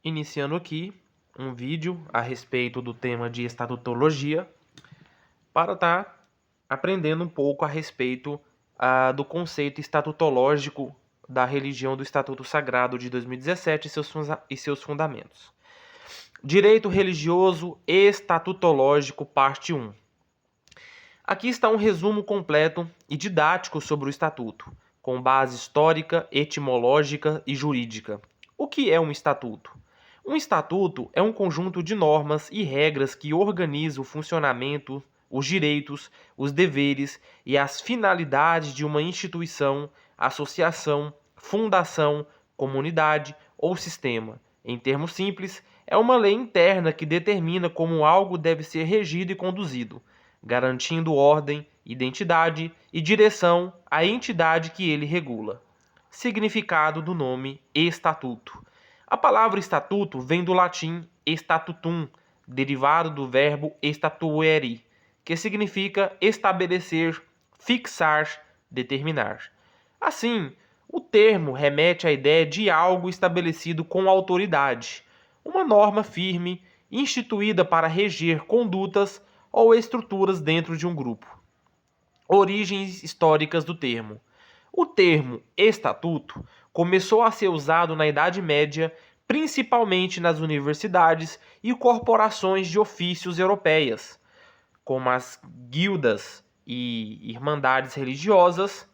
iniciando aqui um vídeo a respeito do tema de estatutologia para estar aprendendo um pouco a respeito do conceito estatutológico da religião do Estatuto Sagrado de 2017 e seus fundamentos. Direito religioso estatutológico, parte 1. Aqui está um resumo completo e didático sobre o Estatuto, com base histórica, etimológica e jurídica. O que é um estatuto? Um estatuto é um conjunto de normas e regras que organiza o funcionamento, os direitos, os deveres e as finalidades de uma instituição, associação, fundação, comunidade ou sistema. Em termos simples, é uma lei interna que determina como algo deve ser regido e conduzido, garantindo ordem, identidade e direção à entidade que ele regula. Significado do nome estatuto. A palavra estatuto vem do latim statutum, derivado do verbo statuere, que significa estabelecer, fixar, determinar. Assim, o termo remete à ideia de algo estabelecido com autoridade, uma norma firme, instituída para reger condutas ou estruturas dentro de um grupo. Origens históricas do termo. O termo estatuto começou a ser usado na Idade Média, principalmente nas universidades e corporações de ofícios europeias, como as guildas e irmandades religiosas,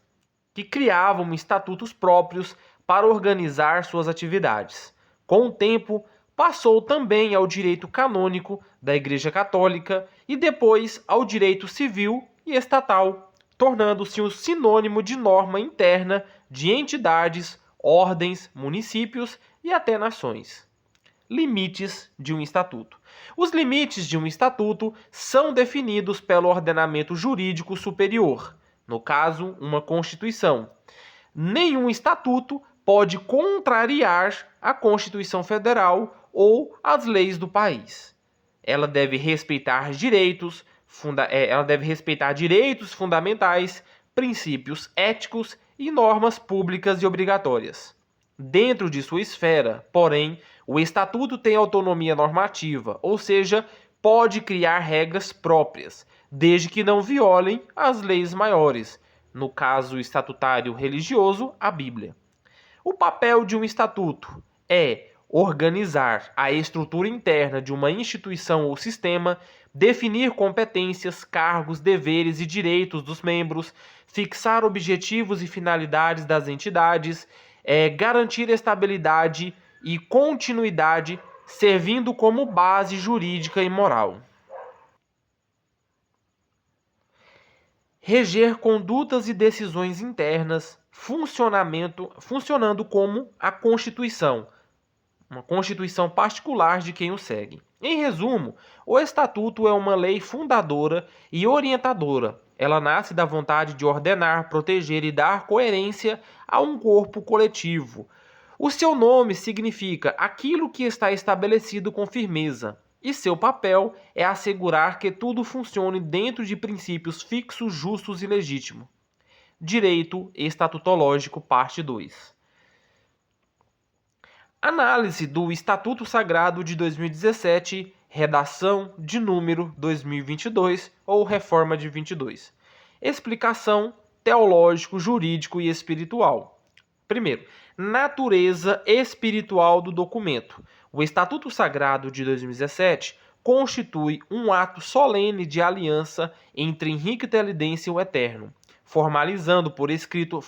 que criavam estatutos próprios para organizar suas atividades. Com o tempo, passou também ao direito canônico da Igreja Católica e depois ao direito civil e estatal, tornando-se um sinônimo de norma interna de entidades, ordens, municípios e até nações. Limites de um estatuto. Os limites de um estatuto são definidos pelo ordenamento jurídico superior, no caso, uma Constituição. Nenhum estatuto pode contrariar a Constituição Federal ou as leis do país. Ela deve respeitar direitos fundamentais, princípios éticos e normas públicas e obrigatórias. Dentro de sua esfera, porém, o Estatuto tem autonomia normativa, ou seja, pode criar regras próprias, desde que não violem as leis maiores, no caso estatutário religioso, a Bíblia. O papel de um estatuto é organizar a estrutura interna de uma instituição ou sistema, definir competências, cargos, deveres e direitos dos membros, fixar objetivos e finalidades das entidades, garantir estabilidade e continuidade, servindo como base jurídica e moral. Reger condutas e decisões internas, funcionando como a Constituição, uma Constituição particular de quem o segue. Em resumo, o Estatuto é uma lei fundadora e orientadora. Ela nasce da vontade de ordenar, proteger e dar coerência a um corpo coletivo. O seu nome significa aquilo que está estabelecido com firmeza, e seu papel é assegurar que tudo funcione dentro de princípios fixos, justos e legítimos. Direito estatutológico, parte 2. Análise do Estatuto Sagrado de 2017, redação de número 2022 ou reforma de 22. Explicação teológico, jurídico e espiritual. Primeiro, natureza espiritual do documento. O Estatuto Sagrado de 2017 constitui um ato solene de aliança entre Henrique Teledense e o Eterno, formalizando por escrito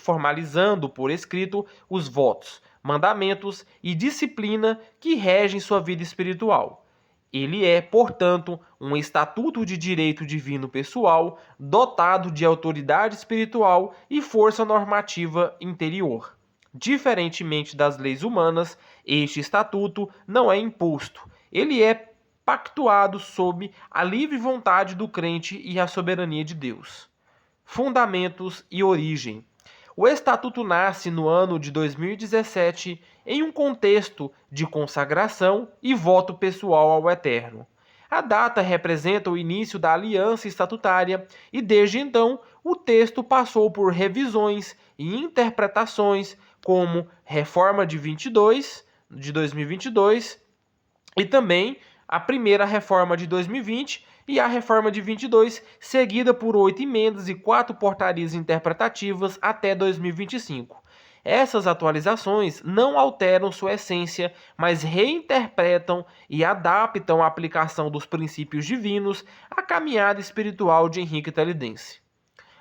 os votos, mandamentos e disciplina que regem sua vida espiritual. Ele é, portanto, um estatuto de direito divino pessoal, dotado de autoridade espiritual e força normativa interior. Diferentemente das leis humanas, este estatuto não é imposto. Ele é pactuado sob a livre vontade do crente e a soberania de Deus. Fundamentos e origem. O Estatuto nasce no ano de 2017 em um contexto de consagração e voto pessoal ao Eterno. A data representa o início da aliança estatutária e, desde então, o texto passou por revisões e interpretações como Reforma de 2022, e também a primeira reforma de 2020 e a reforma de 22, seguida por 8 emendas e 4 portarias interpretativas até 2025. Essas atualizações não alteram sua essência, mas reinterpretam e adaptam a aplicação dos princípios divinos à caminhada espiritual de Henrique Telidense.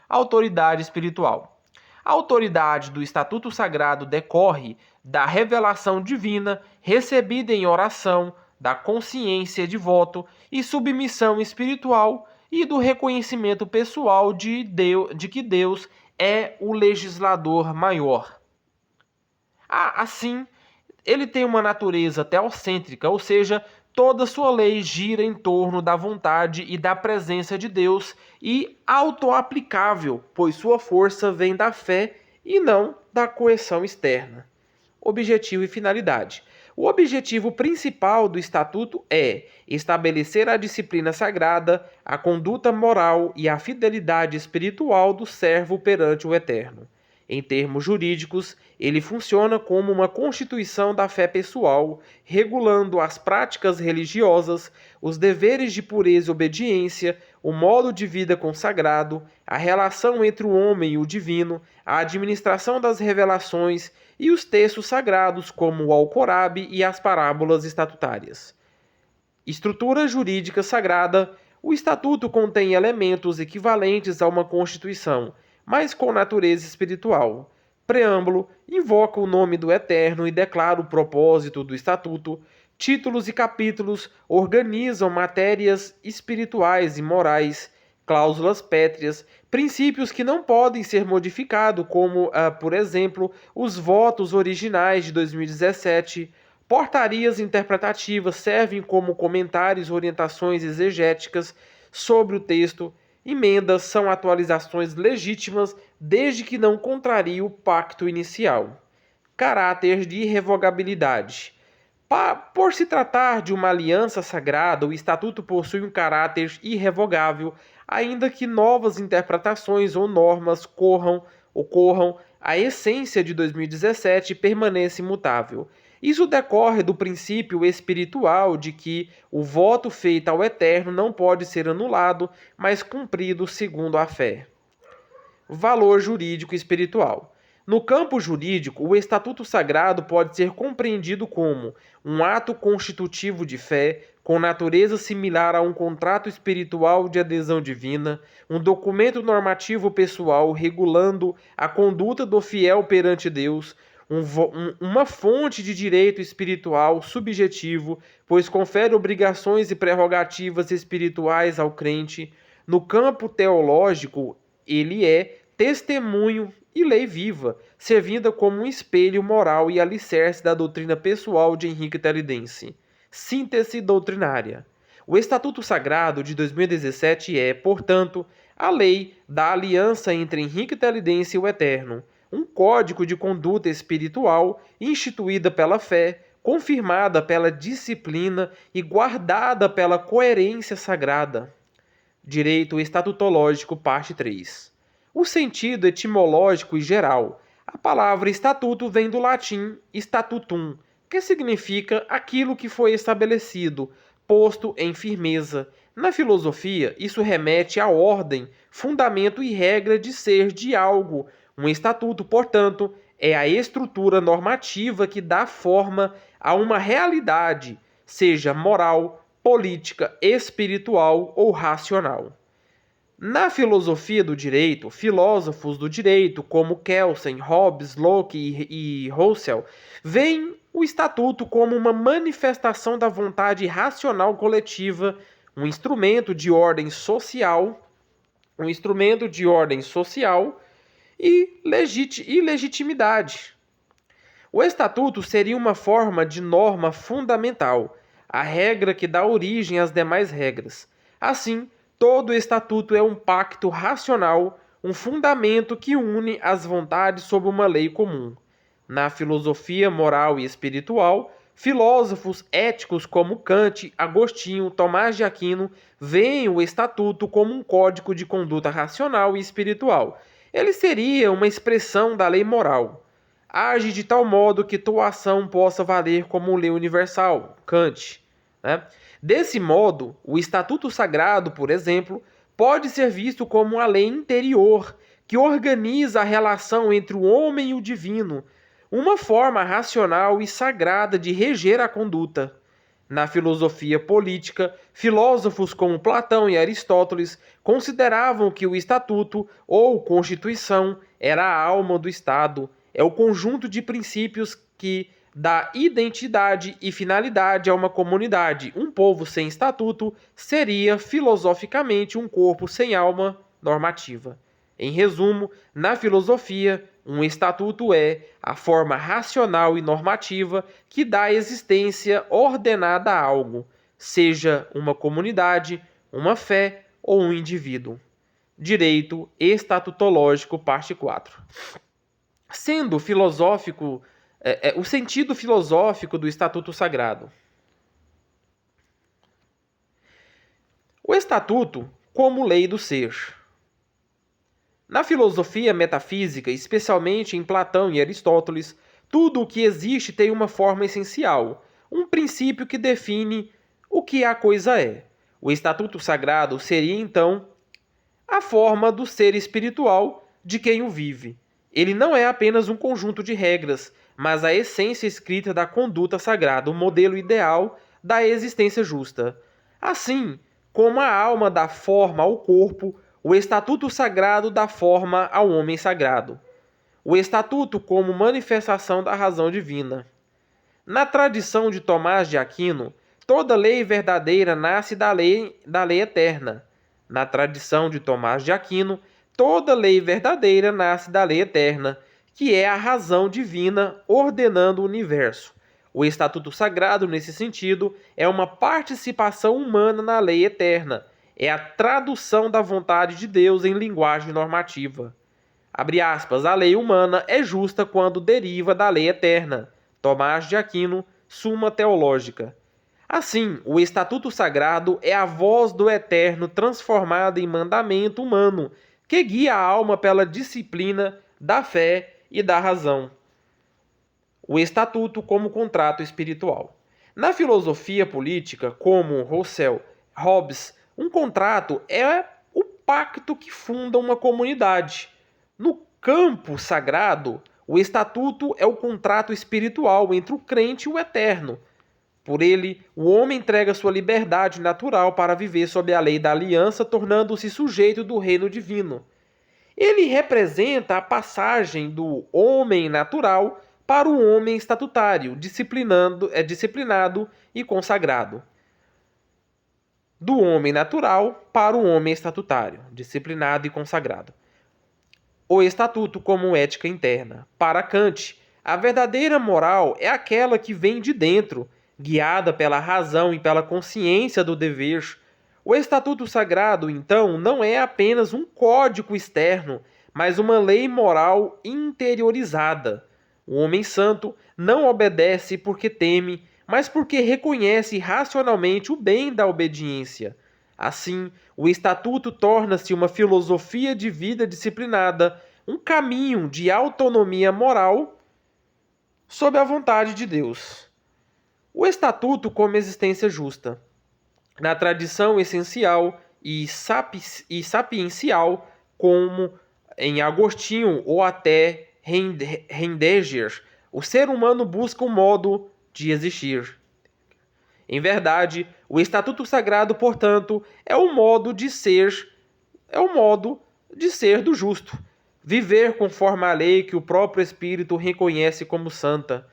Autoridade espiritual. A autoridade do Estatuto Sagrado decorre da revelação divina recebida em oração, da consciência de voto e submissão espiritual e do reconhecimento pessoal de que Deus é o legislador maior. Assim, ele tem uma natureza teocêntrica, ou seja, toda sua lei gira em torno da vontade e da presença de Deus e autoaplicável, pois sua força vem da fé e não da coerção externa. Objetivo e finalidade. O objetivo principal do Estatuto é estabelecer a disciplina sagrada, a conduta moral e a fidelidade espiritual do servo perante o Eterno. Em termos jurídicos, ele funciona como uma constituição da fé pessoal, regulando as práticas religiosas, os deveres de pureza e obediência, o modo de vida consagrado, a relação entre o homem e o divino, a administração das revelações e os textos sagrados, como o Alcorabe e as parábolas estatutárias. Estrutura jurídica sagrada. O Estatuto contém elementos equivalentes a uma Constituição, mas com natureza espiritual. Preâmbulo invoca o nome do Eterno e declara o propósito do Estatuto. Títulos e capítulos organizam matérias espirituais e morais, cláusulas pétreas, princípios que não podem ser modificados, como, por exemplo, os votos originais de 2017. Portarias interpretativas servem como comentários e orientações exegéticas sobre o texto. Emendas são atualizações legítimas desde que não contrariem o pacto inicial. Caráter de irrevogabilidade. Por se tratar de uma aliança sagrada, o Estatuto possui um caráter irrevogável, ainda que novas interpretações ou normas ocorram, a essência de 2017 permanece imutável. Isso decorre do princípio espiritual de que o voto feito ao Eterno não pode ser anulado, mas cumprido segundo a fé. Valor jurídico e espiritual. No campo jurídico, o Estatuto Sagrado pode ser compreendido como um ato constitutivo de fé, com natureza similar a um contrato espiritual de adesão divina, um documento normativo pessoal regulando a conduta do fiel perante Deus, uma fonte de direito espiritual subjetivo, pois confere obrigações e prerrogativas espirituais ao crente. No campo teológico, ele é testemunho e lei viva, servindo como um espelho moral e alicerce da doutrina pessoal de Henrique Telidense. Síntese doutrinária. O Estatuto Sagrado de 2017 é, portanto, a lei da aliança entre Henrique Telidense e o Eterno, um código de conduta espiritual instituída pela fé, confirmada pela disciplina e guardada pela coerência sagrada. Direito Estatutológico, parte 3. O sentido etimológico e geral. A palavra estatuto vem do latim statutum, que significa aquilo que foi estabelecido, posto em firmeza. Na filosofia, isso remete à ordem, fundamento e regra de ser de algo. Um estatuto, portanto, é a estrutura normativa que dá forma a uma realidade, seja moral, política, espiritual ou racional. Na filosofia do direito, filósofos do direito como Kelsen, Hobbes, Locke e Russell veem o estatuto como uma manifestação da vontade racional coletiva, um instrumento de ordem social e legitimidade. O estatuto seria uma forma de norma fundamental, a regra que dá origem às demais regras. Assim, todo estatuto é um pacto racional, um fundamento que une as vontades sob uma lei comum. Na filosofia moral e espiritual, filósofos éticos como Kant, Agostinho, Tomás de Aquino veem o estatuto como um código de conduta racional e espiritual. Ele seria uma expressão da lei moral. Age de tal modo que tua ação possa valer como lei universal, Kant. né? Desse modo, o Estatuto Sagrado, por exemplo, pode ser visto como uma lei interior que organiza a relação entre o homem e o divino, uma forma racional e sagrada de reger a conduta. Na filosofia política, filósofos como Platão e Aristóteles consideravam que o estatuto ou constituição era a alma do Estado, é o conjunto de princípios que dá identidade e finalidade a uma comunidade. Um povo sem estatuto seria filosoficamente um corpo sem alma normativa. Em resumo, na filosofia, um estatuto é a forma racional e normativa que dá existência ordenada a algo, seja uma comunidade, uma fé ou um indivíduo. Direito estatutológico, parte 4. Sendo filosófico, o sentido filosófico do Estatuto Sagrado. O Estatuto como lei do ser. Na filosofia metafísica, especialmente em Platão e Aristóteles, tudo o que existe tem uma forma essencial, um princípio que define o que a coisa é. O Estatuto Sagrado seria, então, a forma do ser espiritual de quem o vive. Ele não é apenas um conjunto de regras, mas a essência escrita da conduta sagrada, o modelo ideal da existência justa. Assim, como a alma dá forma ao corpo, o Estatuto Sagrado dá forma ao homem sagrado. O Estatuto como manifestação da razão divina. Na tradição de Tomás de Aquino, toda lei verdadeira nasce da lei eterna. Na tradição de Tomás de Aquino, toda lei verdadeira nasce da lei eterna, que é a razão divina ordenando o universo. O Estatuto Sagrado, nesse sentido, é uma participação humana na lei eterna. É a tradução da vontade de Deus em linguagem normativa. Abre aspas, a lei humana é justa quando deriva da lei eterna. Tomás de Aquino, Suma Teológica. Assim, o Estatuto Sagrado é a voz do Eterno transformada em mandamento humano, que guia a alma pela disciplina da fé e da razão. O Estatuto como contrato espiritual. Na filosofia política, como Russell, Hobbes, um contrato é o pacto que funda uma comunidade. No campo sagrado, o estatuto é o contrato espiritual entre o crente e o eterno. Por ele, o homem entrega sua liberdade natural para viver sob a lei da aliança, tornando-se sujeito do reino divino. Ele representa a passagem do homem natural para o homem estatutário, disciplinado e consagrado. Do homem natural para o homem estatutário, disciplinado e consagrado. O estatuto como ética interna. Para Kant, a verdadeira moral é aquela que vem de dentro, guiada pela razão e pela consciência do dever. O estatuto sagrado, então, não é apenas um código externo, mas uma lei moral interiorizada. O homem santo não obedece porque teme, mas porque reconhece racionalmente o bem da obediência. Assim, o estatuto torna-se uma filosofia de vida disciplinada, um caminho de autonomia moral sob a vontade de Deus. O estatuto como existência justa. Na tradição essencial e sapiencial, como em Agostinho ou até Heidegger, o ser humano busca um modo de existir. Em verdade, o Estatuto Sagrado, portanto, é o modo de ser do justo, viver conforme a lei que o próprio Espírito reconhece como santa.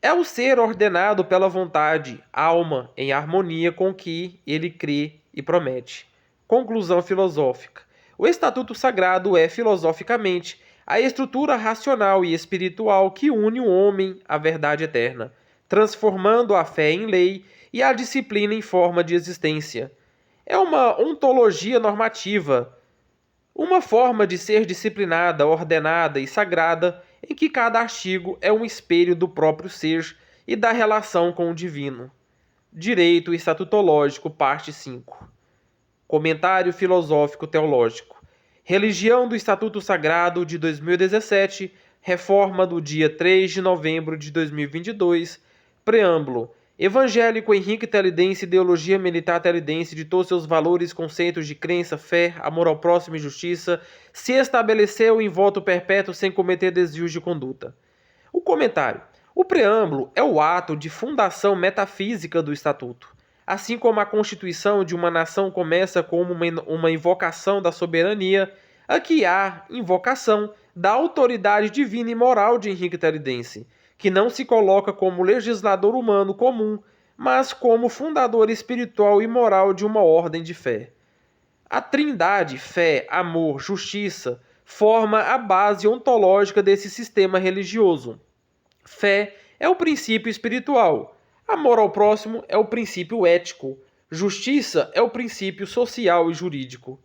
É o ser ordenado pela vontade, alma, em harmonia com o que ele crê e promete. Conclusão filosófica. O Estatuto Sagrado é, filosoficamente, a estrutura racional e espiritual que une o homem à verdade eterna, transformando a fé em lei e a disciplina em forma de existência. É uma ontologia normativa, uma forma de ser disciplinada, ordenada e sagrada, em que cada artigo é um espelho do próprio ser e da relação com o divino. Direito Estatutológico, parte 5. Comentário filosófico teológico. Religião do Estatuto Sagrado de 2017, reforma do dia 3 de novembro de 2022, preâmbulo. Evangélico Henrique Telidense, ideologia militar telidense, de todos seus valores, conceitos de crença, fé, amor ao próximo e justiça, se estabeleceu em voto perpétuo sem cometer desvios de conduta. O comentário. O preâmbulo é o ato de fundação metafísica do Estatuto. Assim como a constituição de uma nação começa como uma invocação da soberania, aqui há invocação da autoridade divina e moral de Henrique Telidense, que não se coloca como legislador humano comum, mas como fundador espiritual e moral de uma ordem de fé. A trindade, fé, amor, justiça, forma a base ontológica desse sistema religioso. Fé é o princípio espiritual, amor ao próximo é o princípio ético, justiça é o princípio social e jurídico.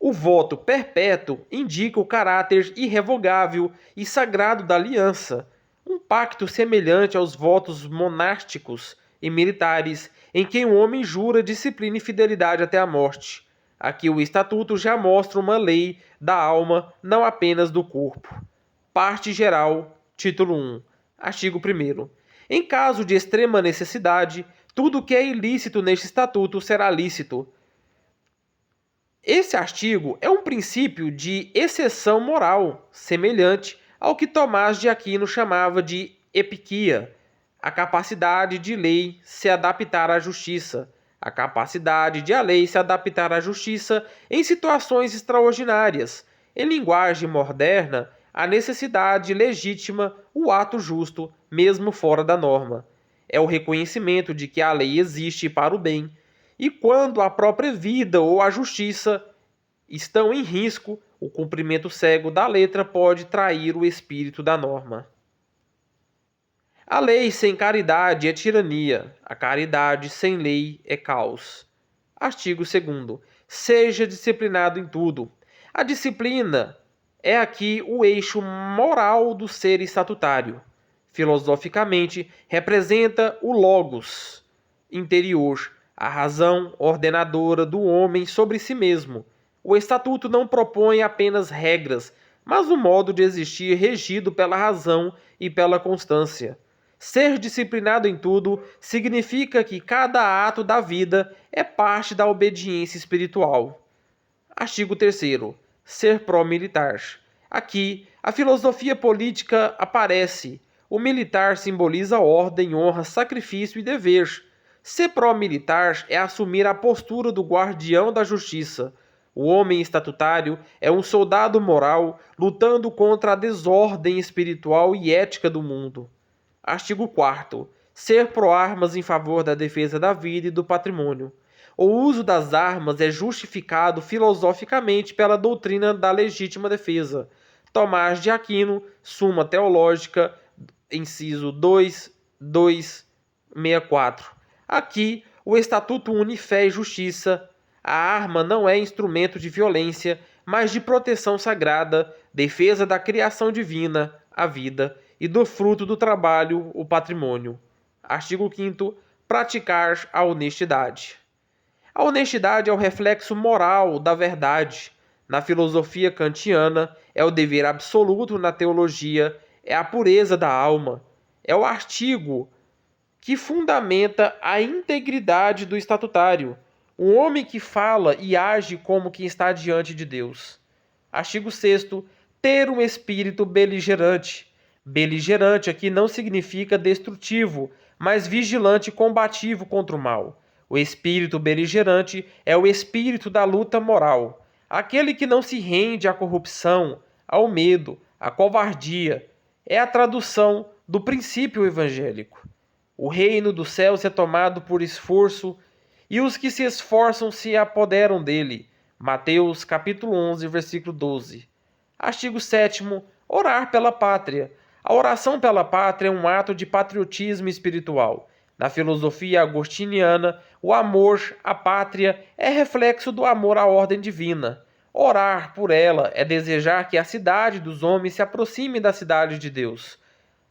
O voto perpétuo indica o caráter irrevogável e sagrado da aliança, um pacto semelhante aos votos monásticos e militares, em que o homem jura disciplina e fidelidade até a morte. Aqui o Estatuto já mostra uma lei da alma, não apenas do corpo. Parte geral, título 1, artigo 1º. Em caso de extrema necessidade, tudo que é ilícito neste Estatuto será lícito. Esse artigo é um princípio de exceção moral, semelhante ao que Tomás de Aquino chamava de epiquia, a capacidade de lei se adaptar à justiça, a capacidade de a lei se adaptar à justiça em situações extraordinárias, em linguagem moderna, a necessidade legítima, o ato justo, mesmo fora da norma. É o reconhecimento de que a lei existe para o bem, e quando a própria vida ou a justiça estão em risco, o cumprimento cego da letra pode trair o espírito da norma. A lei sem caridade é tirania, a caridade sem lei é caos. Artigo 2º. Seja disciplinado em tudo. A disciplina é aqui o eixo moral do ser estatutário. Filosoficamente, representa o logos interior, a razão ordenadora do homem sobre si mesmo. O Estatuto não propõe apenas regras, mas um modo de existir regido pela razão e pela constância. Ser disciplinado em tudo significa que cada ato da vida é parte da obediência espiritual. Artigo 3º. Ser pró-militar. Aqui, a filosofia política aparece. O militar simboliza ordem, honra, sacrifício e dever. Ser pró-militar é assumir a postura do guardião da justiça. O homem estatutário é um soldado moral lutando contra a desordem espiritual e ética do mundo. Artigo 4º. Ser pró-armas em favor da defesa da vida e do patrimônio. O uso das armas é justificado filosoficamente pela doutrina da legítima defesa. Tomás de Aquino, Suma Teológica, inciso 264. Aqui, o Estatuto une fé e justiça. A arma não é instrumento de violência, mas de proteção sagrada, defesa da criação divina, a vida, e do fruto do trabalho, o patrimônio. Artigo 5º. Praticar a honestidade. A honestidade é o reflexo moral da verdade. Na filosofia kantiana, é o dever absoluto, na teologia, é a pureza da alma. É o artigo que fundamenta a integridade do estatutário, o homem que fala e age como quem está diante de Deus. Artigo 6º. Ter um espírito beligerante. Beligerante aqui não significa destrutivo, mas vigilante e combativo contra o mal. O espírito beligerante é o espírito da luta moral, aquele que não se rende à corrupção, ao medo, à covardia. É a tradução do princípio evangélico. O reino dos céus é tomado por esforço, e os que se esforçam se apoderam dele. Mateus capítulo 11, versículo 12. Artigo 7º. Orar pela pátria. A oração pela pátria é um ato de patriotismo espiritual. Na filosofia agostiniana, o amor à pátria é reflexo do amor à ordem divina. Orar por ela é desejar que a cidade dos homens se aproxime da cidade de Deus.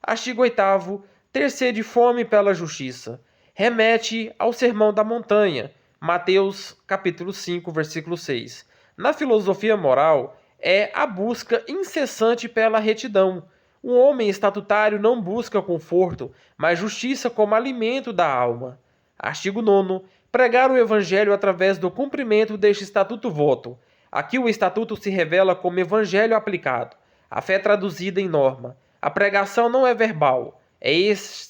Artigo 8º. Ter sede e fome pela justiça. Remete ao Sermão da Montanha, Mateus capítulo 5, versículo 6. Na filosofia moral, é a busca incessante pela retidão. O homem estatutário não busca conforto, mas justiça como alimento da alma. Artigo 9º. Pregar o Evangelho através do cumprimento deste estatuto-voto. Aqui o estatuto se revela como evangelho aplicado. A fé traduzida em norma. A pregação não é verbal, é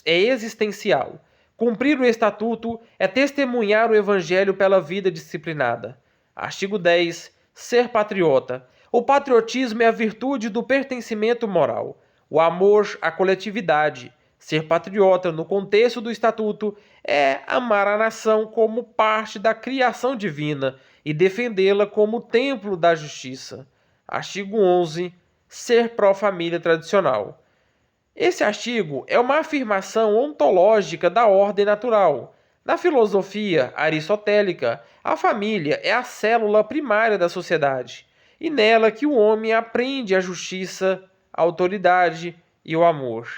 existencial. Cumprir o estatuto é testemunhar o evangelho pela vida disciplinada. Artigo 10. Ser patriota. O patriotismo é a virtude do pertencimento moral, o amor à coletividade. Ser patriota, no contexto do estatuto, é amar a nação como parte da criação divina e defendê-la como templo da justiça. Artigo 11. Ser pró-família tradicional. Esse artigo é uma afirmação ontológica da ordem natural. Na filosofia aristotélica, a família é a célula primária da sociedade, e nela que o homem aprende a justiça, a autoridade e o amor.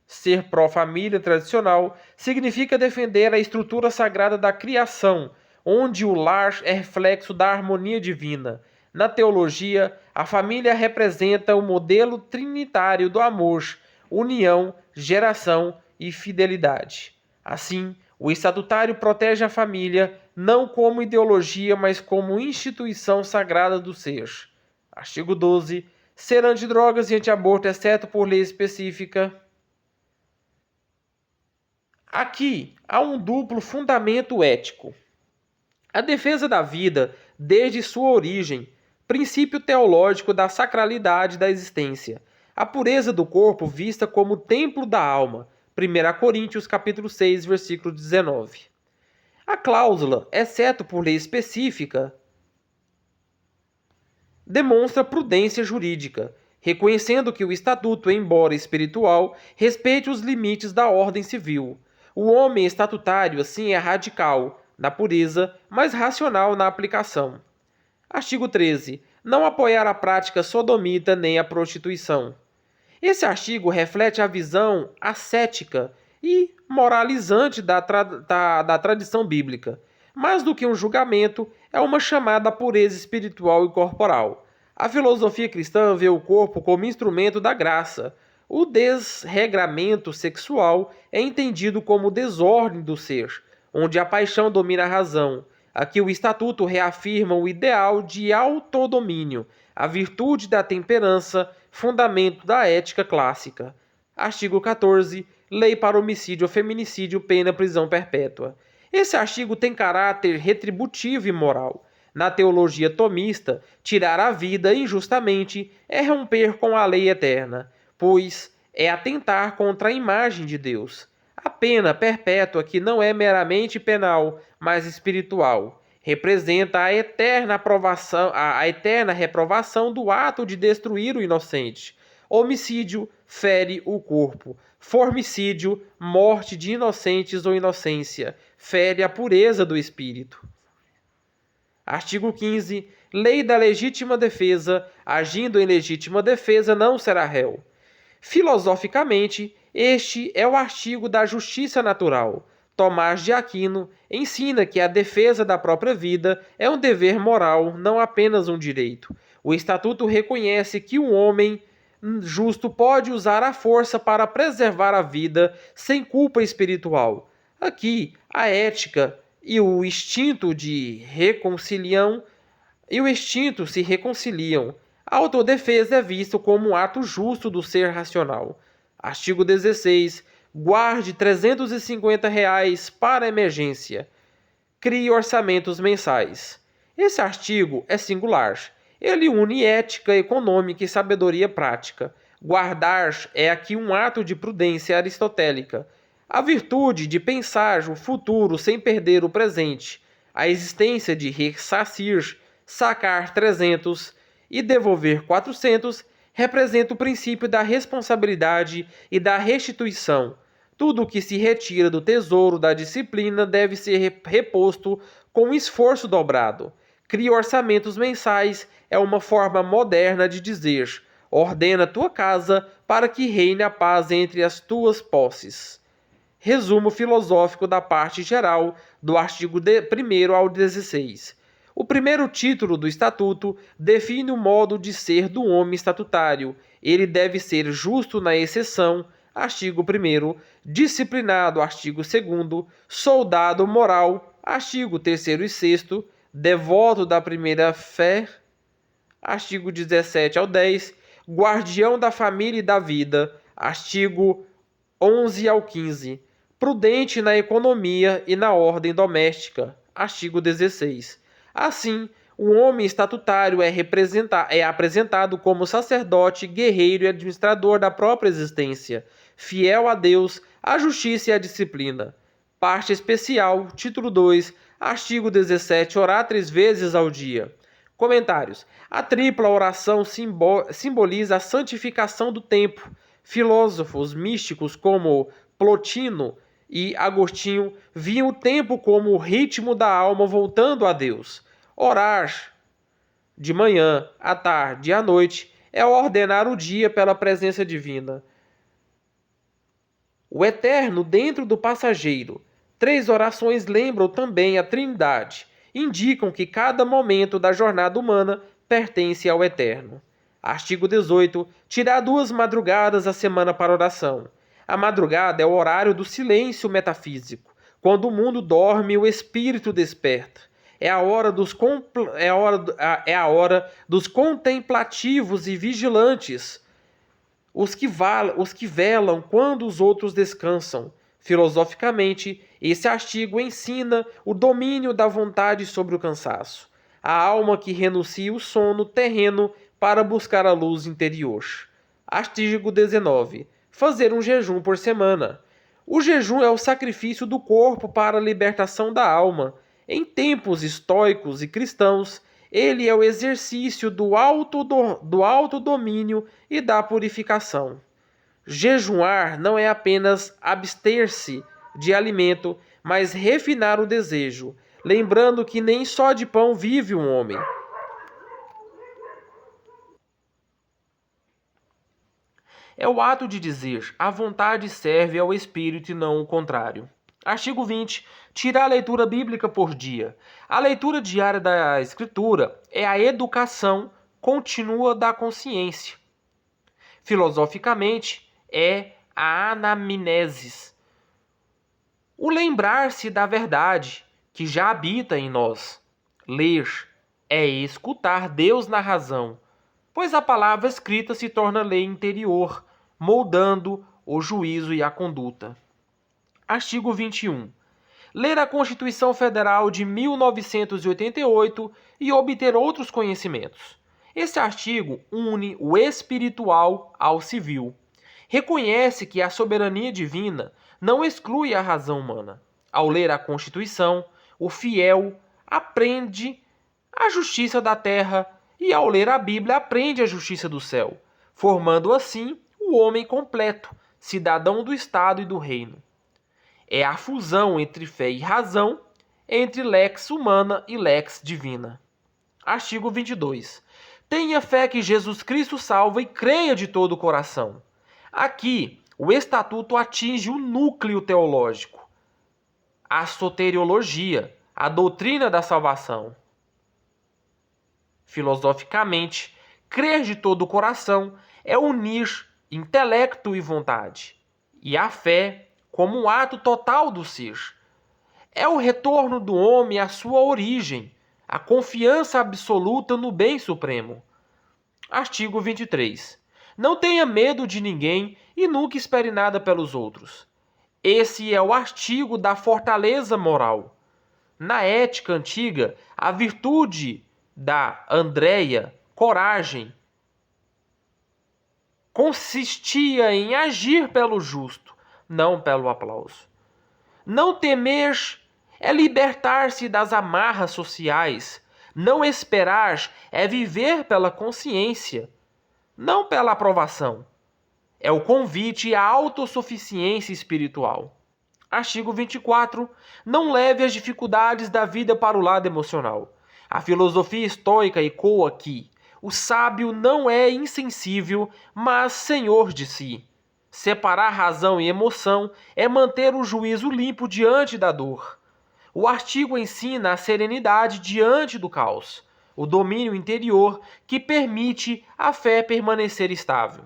Ser pró-família tradicional significa defender a estrutura sagrada da criação, onde o lar é reflexo da harmonia divina. Na teologia, a família representa o modelo trinitário do amor, união, geração e fidelidade. Assim, o estatutário protege a família não como ideologia, mas como instituição sagrada do ser. Artigo 12. Ser antidrogas e antiaborto, exceto por lei específica. Aqui há um duplo fundamento ético. A defesa da vida, desde sua origem, princípio teológico da sacralidade da existência. A pureza do corpo vista como templo da alma. 1 Coríntios capítulo 6, versículo 19. A cláusula, exceto por lei específica, demonstra prudência jurídica, reconhecendo que o estatuto, embora espiritual, respeite os limites da ordem civil. O homem estatutário, assim, é radical na pureza, mas racional na aplicação. Artigo 13. Não apoiar a prática sodomita nem a prostituição. Esse artigo reflete a visão ascética e moralizante da tradição bíblica. Mais do que um julgamento, é uma chamada à pureza espiritual e corporal. A filosofia cristã vê o corpo como instrumento da graça. O desregramento sexual é entendido como desordem do ser, onde a paixão domina a razão. Aqui o estatuto reafirma o ideal de autodomínio, a virtude da temperança, fundamento da ética clássica. Artigo 14. Lei para homicídio ou feminicídio, pena prisão perpétua. Esse artigo tem caráter retributivo e moral. Na teologia tomista, tirar a vida injustamente é romper com a lei eterna, pois é atentar contra a imagem de Deus. A pena perpétua, que não é meramente penal, mas espiritual, representa a eterna reprovação do ato de destruir o inocente. Homicídio fere o corpo. Formicídio, morte de inocentes ou inocência, fere a pureza do espírito. Artigo 15. Lei da legítima defesa. Agindo em legítima defesa, não será réu. Filosoficamente, este é o artigo da justiça natural. Tomás de Aquino ensina que a defesa da própria vida é um dever moral, não apenas um direito. O Estatuto reconhece que o homem justo pode usar a força para preservar a vida sem culpa espiritual. Aqui, a ética e o instinto se reconciliam. A autodefesa é vista como um ato justo do ser racional. Artigo 16. Guarde R$ 350 para emergência. Crie orçamentos mensais. Esse artigo é singular. Ele une ética econômica e sabedoria prática. Guardar é aqui um ato de prudência aristotélica. A virtude de pensar o futuro sem perder o presente. A existência de ressarcir, sacar 300 e devolver 400 representa o princípio da responsabilidade e da restituição. Tudo o que se retira do tesouro da disciplina deve ser reposto com esforço dobrado. Cria orçamentos mensais é uma forma moderna de dizer: ordena tua casa para que reine a paz entre as tuas posses. Resumo filosófico da parte geral do artigo 1º ao 16. O primeiro título do Estatuto define o modo de ser do homem estatutário ele deve ser justo na exceção, artigo 1º, disciplinado, artigo 2º, soldado moral, artigo 3º e 6º, devoto da primeira fé, artigo 17 ao 10, guardião da família e da vida, artigo 11 ao 15, prudente na economia e na ordem doméstica, artigo 16. Assim, o homem estatutário é apresentado como sacerdote, guerreiro e administrador da própria existência, fiel a Deus, à justiça e à disciplina. Parte especial, título 2, artigo 17, orar 3 vezes ao dia. Comentários. A tripla oração simboliza a santificação do tempo. Filósofos místicos como Plotino e Agostinho viam o tempo como o ritmo da alma voltando a Deus. Orar de manhã, à tarde e à noite é ordenar o dia pela presença divina. O eterno dentro do passageiro. 3 orações lembram também a Trindade. Indicam que cada momento da jornada humana pertence ao eterno. Artigo 18. Tirar 2 madrugadas a semana para oração. A madrugada é o horário do silêncio metafísico. Quando o mundo dorme e o espírito desperta. É a hora dos contemplativos e vigilantes, os que velam quando os outros descansam. Filosoficamente, esse artigo ensina o domínio da vontade sobre o cansaço, a alma que renuncia o sono terreno para buscar a luz interior. Artigo 19. Fazer um jejum por semana. O jejum é o sacrifício do corpo para a libertação da alma. Em tempos estoicos e cristãos, ele é o exercício do autodomínio e da purificação. Jejuar não é apenas abster-se de alimento, mas refinar o desejo, lembrando que nem só de pão vive um homem. É o ato de dizer, a vontade serve ao espírito e não o contrário. Artigo 20. Tirar a leitura bíblica por dia. A leitura diária da Escritura é a educação contínua da consciência. Filosoficamente, é a anamnesis. O lembrar-se da verdade que já habita em nós. Ler é escutar Deus na razão, pois a palavra escrita se torna lei interior, moldando o juízo e a conduta. Artigo 21. Ler a Constituição Federal de 1988 e obter outros conhecimentos. Esse artigo une o espiritual ao civil. Reconhece que a soberania divina não exclui a razão humana. Ao ler a Constituição, o fiel aprende a justiça da terra e, ao ler a Bíblia, aprende a justiça do céu, formando assim o homem completo, cidadão do Estado e do reino. É a fusão entre fé e razão, entre lex humana e lex divina. Artigo 22. Tenha fé que Jesus Cristo salva e creia de todo o coração. Aqui, o estatuto atinge o núcleo teológico, a soteriologia, a doutrina da salvação. Filosoficamente, crer de todo o coração é unir intelecto e vontade, e a fé como um ato total do ser. É o retorno do homem à sua origem, a confiança absoluta no bem supremo. Artigo 23. Não tenha medo de ninguém e nunca espere nada pelos outros. Esse é o artigo da fortaleza moral. Na ética antiga, a virtude da Andreia, coragem, consistia em agir pelo justo, não pelo aplauso. Não temer é libertar-se das amarras sociais. Não esperar é viver pela consciência, não pela aprovação. É o convite à autossuficiência espiritual. Artigo 24. Não leve as dificuldades da vida para o lado emocional. A filosofia estoica ecoa que o sábio não é insensível, mas senhor de si. Separar razão e emoção é manter o juízo limpo diante da dor. O artigo ensina a serenidade diante do caos, o domínio interior que permite a fé permanecer estável.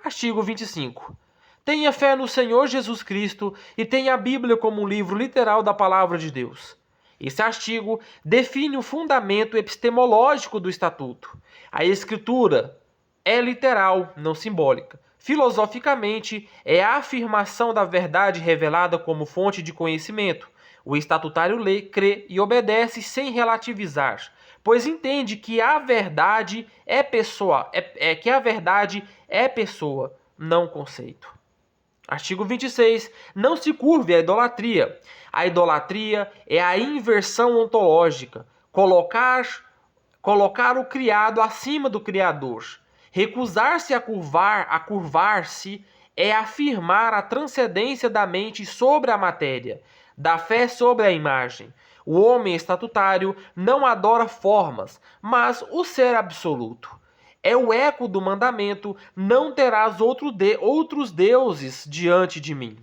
Artigo 25. Tenha fé no Senhor Jesus Cristo e tenha a Bíblia como um livro literal da palavra de Deus. Esse artigo define o fundamento epistemológico do Estatuto. A Escritura é literal, não simbólica. Filosoficamente, é a afirmação da verdade revelada como fonte de conhecimento. O estatutário lê, crê e obedece sem relativizar, pois entende que a verdade é pessoa, não conceito. Artigo 26. Não se curve à idolatria. A idolatria é a inversão ontológica, colocar o criado acima do Criador. Recusar-se a curvar-se é afirmar a transcendência da mente sobre a matéria, da fé sobre a imagem. O homem estatutário não adora formas, mas o ser absoluto. É o eco do mandamento: não terás outros deuses diante de mim.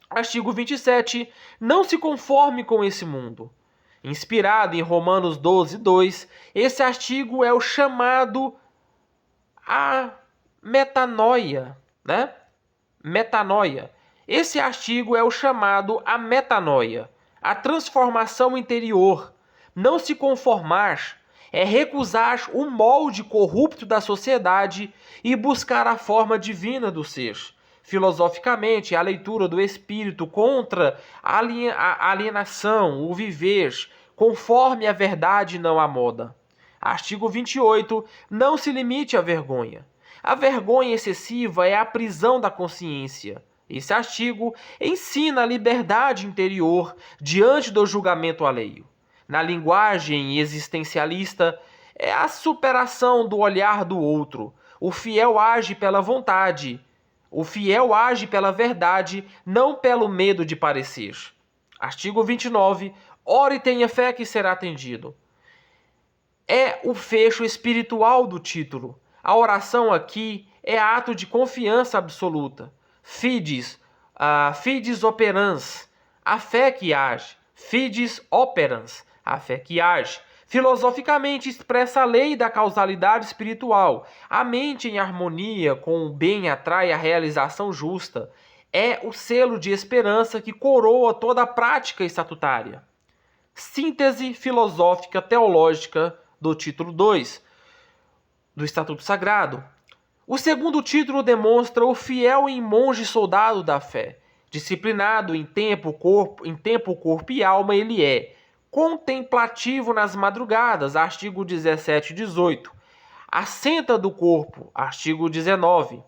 Artigo 27. Não se conforme com esse mundo. Inspirado em Romanos 12, 2, esse artigo é o chamado a metanoia, né? Metanoia. Esse artigo é o chamado a metanoia, a transformação interior. Não se conformar é recusar o molde corrupto da sociedade e buscar a forma divina do ser. Filosoficamente, a leitura do espírito contra a alienação, o viver, conforme a verdade não a moda. Artigo 28. Não se limite à vergonha. A vergonha excessiva é a prisão da consciência. Esse artigo ensina a liberdade interior diante do julgamento alheio. Na linguagem existencialista, é a superação do olhar do outro. O fiel age pela vontade. O fiel age pela verdade, não pelo medo de parecer. Artigo 29. Ore e tenha fé que será atendido. É o fecho espiritual do título. A oração aqui é ato de confiança absoluta. Fides operans, a fé que age. Fides operans, a fé que age. Filosoficamente expressa a lei da causalidade espiritual. A mente em harmonia com o bem atrai a realização justa. É o selo de esperança que coroa toda a prática estatutária. Síntese filosófica teológica do título 2 do Estatuto Sagrado. O segundo título demonstra o fiel e monge soldado da fé. Disciplinado em tempo, corpo e alma, ele é. Contemplativo nas madrugadas, artigo 17 e 18. Assenta do corpo, artigo 19.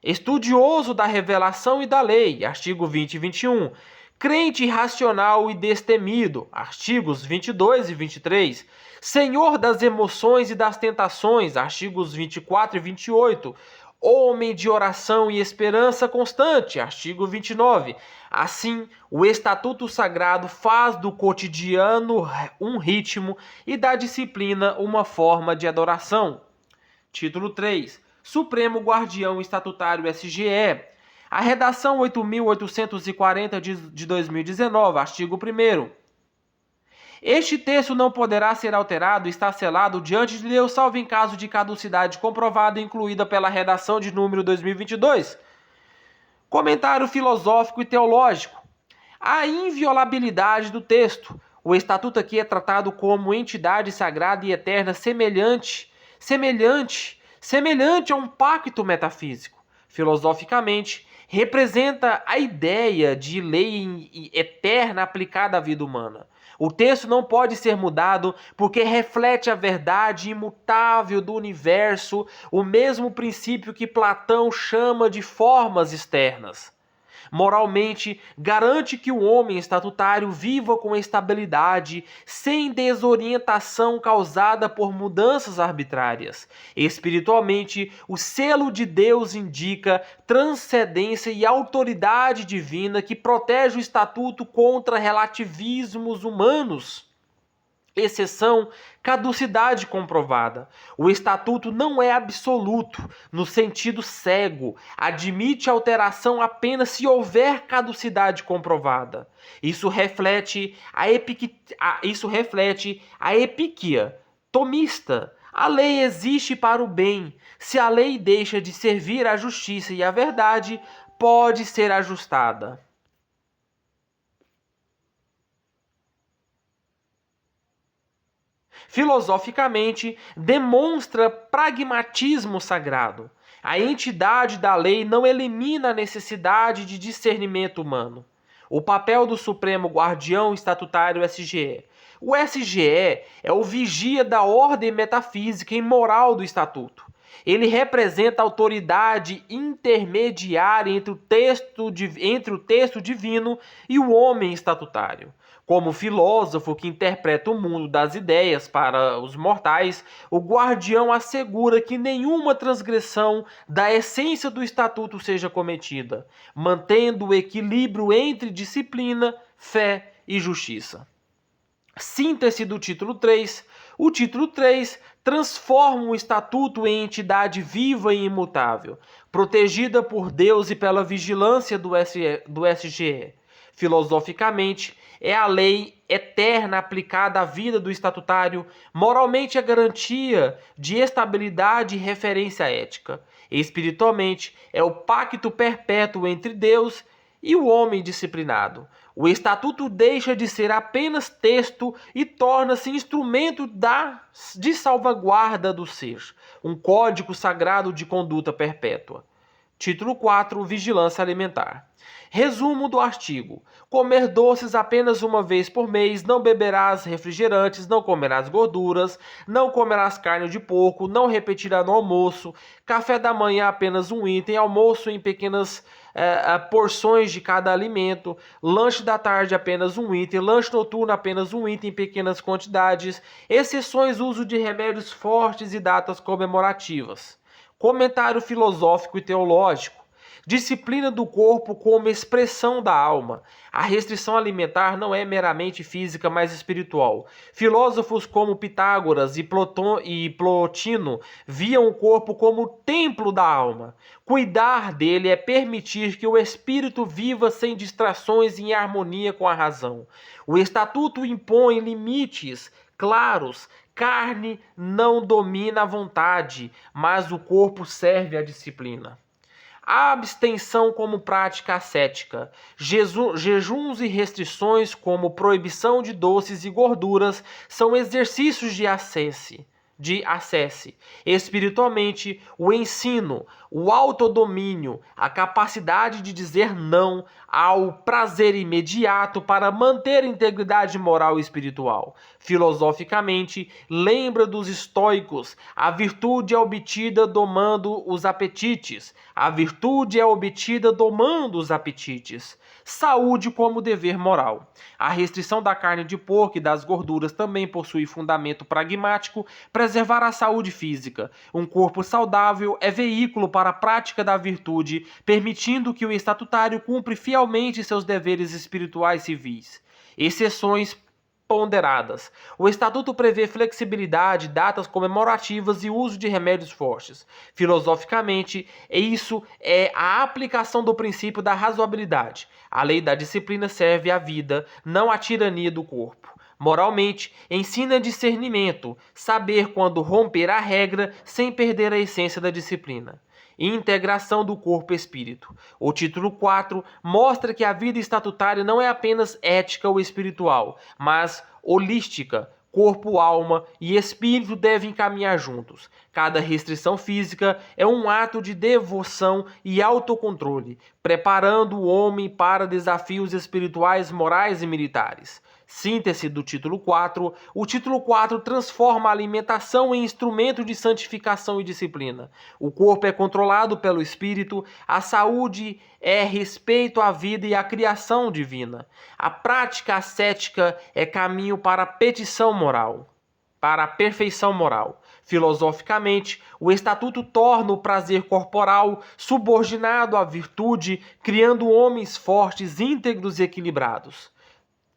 Estudioso da revelação e da lei, artigo 20 e 21. Crente racional e destemido, artigos 22 e 23. Senhor das emoções e das tentações, artigos 24 e 28. Homem de oração e esperança constante, artigo 29. Assim, o Estatuto Sagrado faz do cotidiano um ritmo e da disciplina uma forma de adoração. Título 3. Supremo Guardião Estatutário SGE. A redação 8.840 de 2019, artigo 1º. Este texto não poderá ser alterado e está selado diante de Deus, salvo em caso de caducidade comprovada incluída pela redação de número 2022. Comentário filosófico e teológico. A inviolabilidade do texto. O estatuto aqui é tratado como entidade sagrada e eterna semelhante a um pacto metafísico. Filosoficamente, representa a ideia de lei eterna aplicada à vida humana. O texto não pode ser mudado porque reflete a verdade imutável do universo, o mesmo princípio que Platão chama de formas externas. Moralmente, garante que o homem estatutário viva com estabilidade, sem desorientação causada por mudanças arbitrárias. Espiritualmente, o selo de Deus indica transcendência e autoridade divina que protege o estatuto contra relativismos humanos. Exceção, caducidade comprovada. O estatuto não é absoluto, no sentido cego. Admite alteração apenas se houver caducidade comprovada. Isso reflete a epiquia tomista, A lei existe para o bem. Se a lei deixa de servir à justiça e à verdade, pode ser ajustada. Filosoficamente, demonstra pragmatismo sagrado. A entidade da lei não elimina a necessidade de discernimento humano. O papel do Supremo Guardião Estatutário SGE. O SGE é o vigia da ordem metafísica e moral do Estatuto. Ele representa a autoridade intermediária entre o texto divino e o homem estatutário. Como filósofo que interpreta o mundo das ideias para os mortais, o guardião assegura que nenhuma transgressão da essência do estatuto seja cometida, mantendo o equilíbrio entre disciplina, fé e justiça. Síntese do título 3. O título 3 transforma o estatuto em entidade viva e imutável, protegida por Deus e pela vigilância do SGE. Filosoficamente, é a lei eterna aplicada à vida do estatutário, moralmente a garantia de estabilidade e referência ética. Espiritualmente, é o pacto perpétuo entre Deus e o homem disciplinado. O estatuto deixa de ser apenas texto e torna-se instrumento de salvaguarda do ser, um código sagrado de conduta perpétua. Título 4. Vigilância alimentar. Resumo do artigo. Comer doces apenas uma vez por mês, não beberás refrigerantes, não comerás gorduras, não comerás carne de porco, não repetirá no almoço, café da manhã apenas um item, almoço em pequenas porções de cada alimento, lanche da tarde apenas um item, lanche noturno apenas um item em pequenas quantidades, exceções uso de remédios fortes e datas comemorativas. Comentário filosófico e teológico. Disciplina do corpo como expressão da alma. A restrição alimentar não é meramente física, mas espiritual. Filósofos como Pitágoras e Plotino viam o corpo como o templo da alma. Cuidar dele é permitir que o espírito viva sem distrações e em harmonia com a razão. O estatuto impõe limites claros. Carne não domina a vontade, mas o corpo serve à disciplina. A abstenção como prática ascética, jejuns e restrições como proibição de doces e gorduras são exercícios de acesse. Espiritualmente, o ensino, o autodomínio, a capacidade de dizer não ao prazer imediato para manter a integridade moral e espiritual. Filosoficamente, lembra dos estoicos, a virtude é obtida domando os apetites. A virtude é obtida domando os apetites. Saúde como dever moral. A restrição da carne de porco e das gorduras também possui fundamento pragmático, preservar a saúde física. Um corpo saudável é veículo para a prática da virtude, permitindo que o estatutário cumpra fielmente seus deveres espirituais civis. Exceções ponderadas. O estatuto prevê flexibilidade, datas comemorativas e uso de remédios fortes. Filosoficamente, isso é a aplicação do princípio da razoabilidade. A lei da disciplina serve à vida, não à tirania do corpo. Moralmente, ensina discernimento, saber quando romper a regra sem perder a essência da disciplina. Integração do corpo e espírito. O título 4 mostra que a vida estatutária não é apenas ética ou espiritual, mas holística. Corpo, alma e espírito devem caminhar juntos. Cada restrição física é um ato de devoção e autocontrole, preparando o homem para desafios espirituais, morais e militares. Síntese do título 4. O título 4 transforma a alimentação em instrumento de santificação e disciplina. O corpo é controlado pelo espírito, a saúde é respeito à vida e à criação divina. A prática ascética é caminho para a petição moral, para a perfeição moral. Filosoficamente, o estatuto torna o prazer corporal subordinado à virtude, criando homens fortes, íntegros e equilibrados.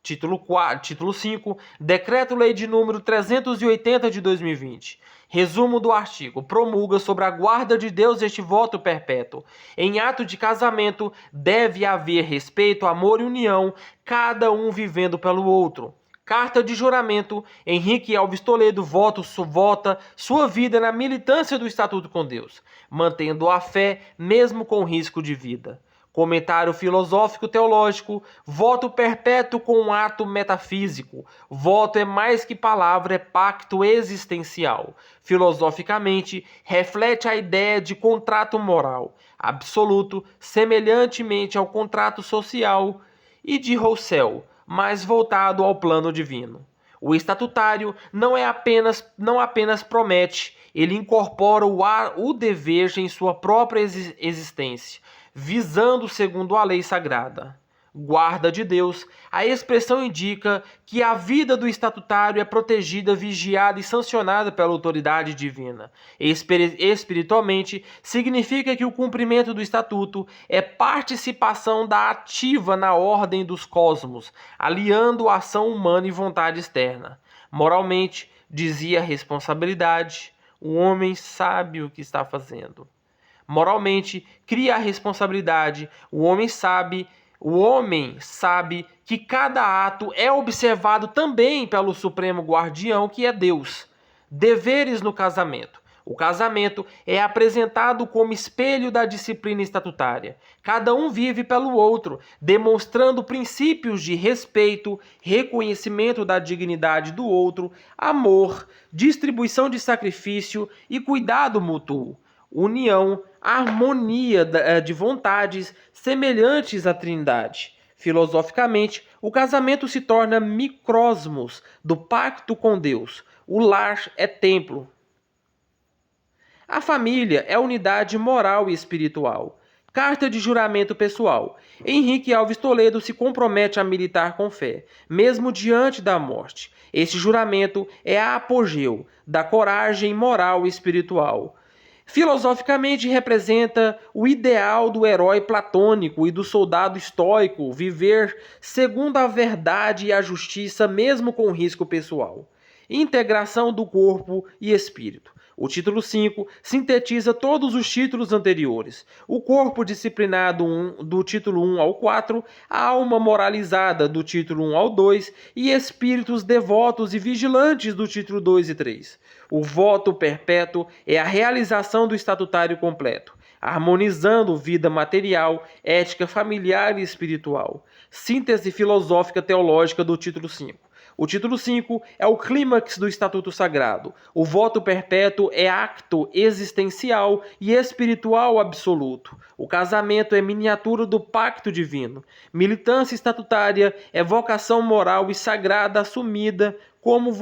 Título 5, Decreto-Lei de número 380 de 2020. Resumo do artigo. Promulga sobre a guarda de Deus este voto perpétuo. Em ato de casamento, deve haver respeito, amor e união, cada um vivendo pelo outro. Carta de juramento. Henrique Alves Toledo vota sua vida na militância do Estatuto com Deus, mantendo a fé mesmo com risco de vida. Comentário filosófico teológico. Voto perpétuo com um ato metafísico. Voto é mais que palavra, é pacto existencial. Filosoficamente, reflete a ideia de contrato moral absoluto, semelhantemente ao contrato social, e de Roussel, mais voltado ao plano divino. O estatutário não apenas promete, ele incorpora o dever em sua própria existência, visando segundo a lei sagrada. Guarda de Deus, a expressão indica que a vida do estatutário é protegida, vigiada e sancionada pela autoridade divina. Espiritualmente, significa que o cumprimento do estatuto é participação da ativa na ordem dos cosmos, aliando a ação humana e vontade externa. Moralmente, dizia a responsabilidade, o homem sabe o que está fazendo. Moralmente, cria a responsabilidade, o homem sabe que cada ato é observado também pelo Supremo Guardião, que é Deus. Deveres no casamento. O casamento é apresentado como espelho da disciplina estatutária. Cada um vive pelo outro, demonstrando princípios de respeito, reconhecimento da dignidade do outro, amor, distribuição de sacrifício e cuidado mútuo. União, harmonia de vontades semelhantes à Trindade. Filosoficamente, o casamento se torna microsmos do pacto com Deus. O lar é templo. A família é unidade moral e espiritual. Carta de juramento pessoal. Henrique Alves Toledo se compromete a militar com fé, mesmo diante da morte. Este juramento é a apogeu da coragem moral e espiritual. Filosoficamente representa o ideal do herói platônico e do soldado estoico, viver segundo a verdade e a justiça mesmo com risco pessoal. Integração do corpo e espírito. O título 5 sintetiza todos os títulos anteriores. O corpo disciplinado do título 1 ao 4, a alma moralizada do título 1 ao 2 e espíritos devotos e vigilantes do título 2 e 3. O voto perpétuo é a realização do estatutário completo, harmonizando vida material, ética familiar e espiritual. Síntese filosófica teológica do título 5. O título 5 é o clímax do Estatuto Sagrado. O voto perpétuo é acto existencial e espiritual absoluto. O casamento é miniatura do pacto divino. Militância estatutária é vocação moral e sagrada assumida como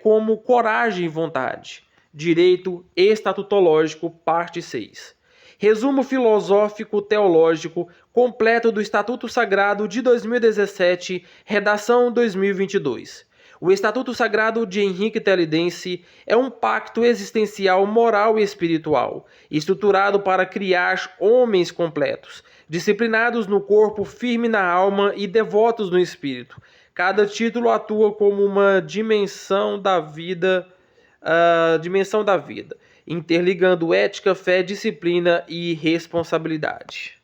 como coragem e vontade. Direito estatutológico, parte 6. Resumo filosófico teológico completo do Estatuto Sagrado de 2017, redação 2022. O Estatuto Sagrado de Henrique Telidense é um pacto existencial, moral e espiritual, estruturado para criar homens completos, disciplinados no corpo, firme na alma e devotos no espírito. Cada título atua como uma dimensão da vida, interligando ética, fé, disciplina e responsabilidade.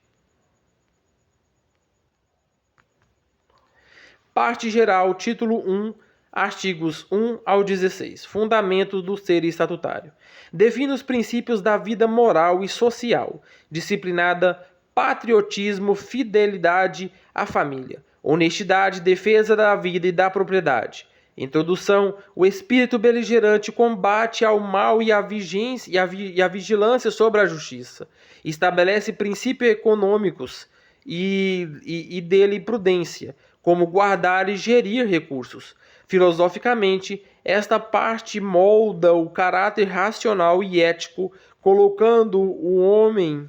Parte geral, título 1, artigos 1 ao 16. Fundamentos do ser estatutário. Define os princípios da vida moral e social, disciplinada, patriotismo, fidelidade à família, honestidade, defesa da vida e da propriedade. Introdução: o espírito beligerante combate ao mal e a vigilância sobre a justiça. Estabelece princípios econômicos e dele prudência, como guardar e gerir recursos. Filosoficamente, esta parte molda o caráter racional e ético, colocando o homem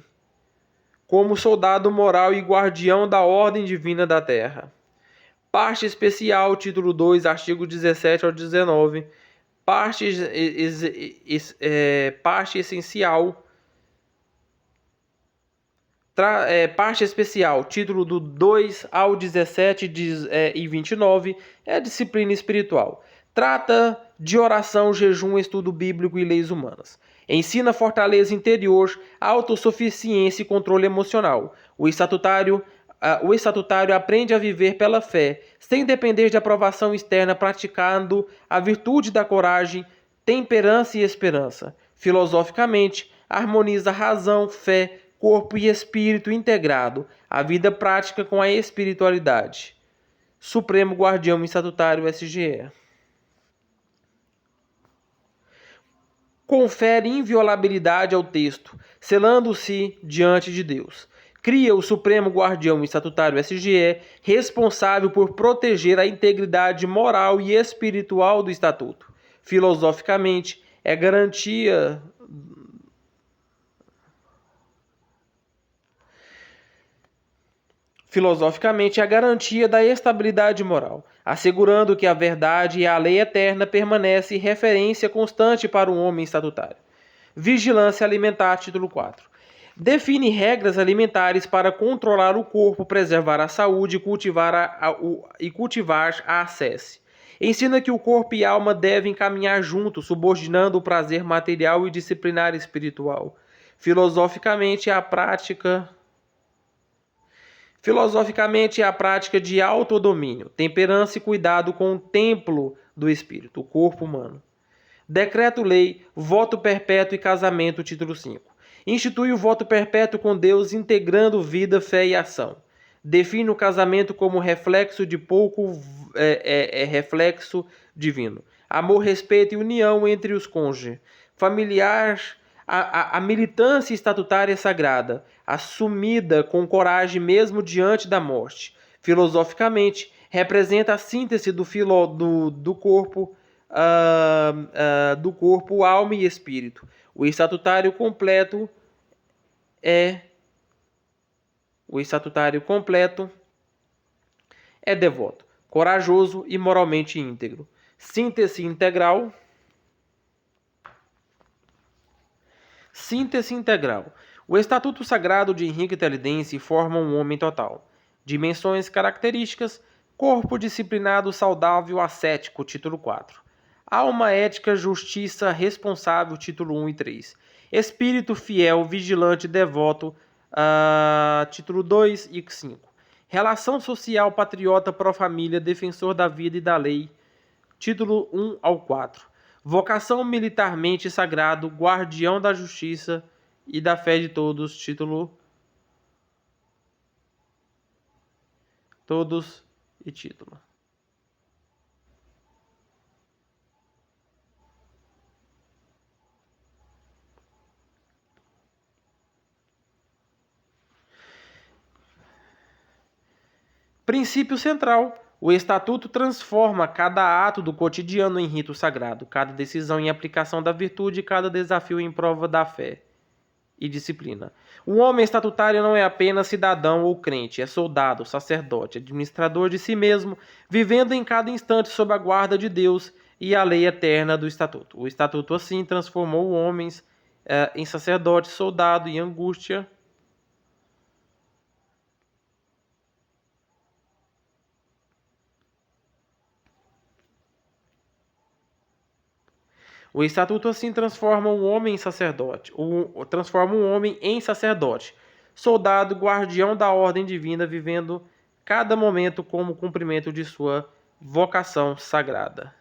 como soldado moral e guardião da ordem divina da terra. Parte especial, título 2, artigo 17 ao 19. Parte essencial. Parte especial, título do 2 ao 17 e 29, é disciplina espiritual. Trata de oração, jejum, estudo bíblico e leis humanas. Ensina fortaleza interior, autossuficiência e controle emocional. O estatutário O estatutário aprende a viver pela fé, sem depender de aprovação externa, praticando a virtude da coragem, temperança e esperança. Filosoficamente, harmoniza razão, fé, corpo e espírito integrado, a vida prática com a espiritualidade. Supremo Guardião Estatutário SGE. Confere inviolabilidade ao texto, selando-se diante de Deus. Cria o Supremo Guardião Estatutário SGE, responsável por proteger a integridade moral e espiritual do Estatuto. Filosoficamente, é garantia Filosoficamente, é a garantia da estabilidade moral, assegurando que a verdade e a lei eterna permanecem referência constante para o homem estatutário. Vigilância alimentar, título 4. Define regras alimentares para controlar o corpo, preservar a saúde e cultivar a ascese. Ensina que o corpo e a alma devem caminhar juntos, subordinando o prazer material e disciplinar espiritual. Filosoficamente, é a prática de autodomínio, temperança e cuidado com o templo do espírito, o corpo humano. Decreto-lei, voto perpétuo e casamento, título 5. Institui o voto perpétuo com Deus, integrando vida, fé e ação. Define o casamento como reflexo de reflexo divino. Amor, respeito e união entre os cônjuges. Familiar, a militância estatutária sagrada, assumida com coragem mesmo diante da morte. Filosoficamente, representa a síntese do corpo, alma e espírito. O estatutário completo é devoto, corajoso e moralmente íntegro. Síntese integral. O Estatuto Sagrado de Henrique Teledense forma um homem total. Dimensões características: corpo disciplinado, saudável, ascético, título 4. Alma ética, justiça, responsável, título 1 e 3. Espírito fiel, vigilante, devoto, título 2 e 5. Relação social, patriota, pró-família, defensor da vida e da lei, título 1 ao 4. Vocação militarmente sagrado, guardião da justiça e da fé de todos, título todos e título. Princípio central. O Estatuto transforma cada ato do cotidiano em rito sagrado, cada decisão em aplicação da virtude e cada desafio em prova da fé e disciplina. O homem estatutário não é apenas cidadão ou crente, é soldado, sacerdote, administrador de si mesmo, vivendo em cada instante sob a guarda de Deus e a lei eterna do Estatuto. O Estatuto, assim, transformou homens em sacerdote, soldado e angústia. O Estatuto assim transforma um homem em sacerdote, soldado, guardião da ordem divina, vivendo cada momento como cumprimento de sua vocação sagrada.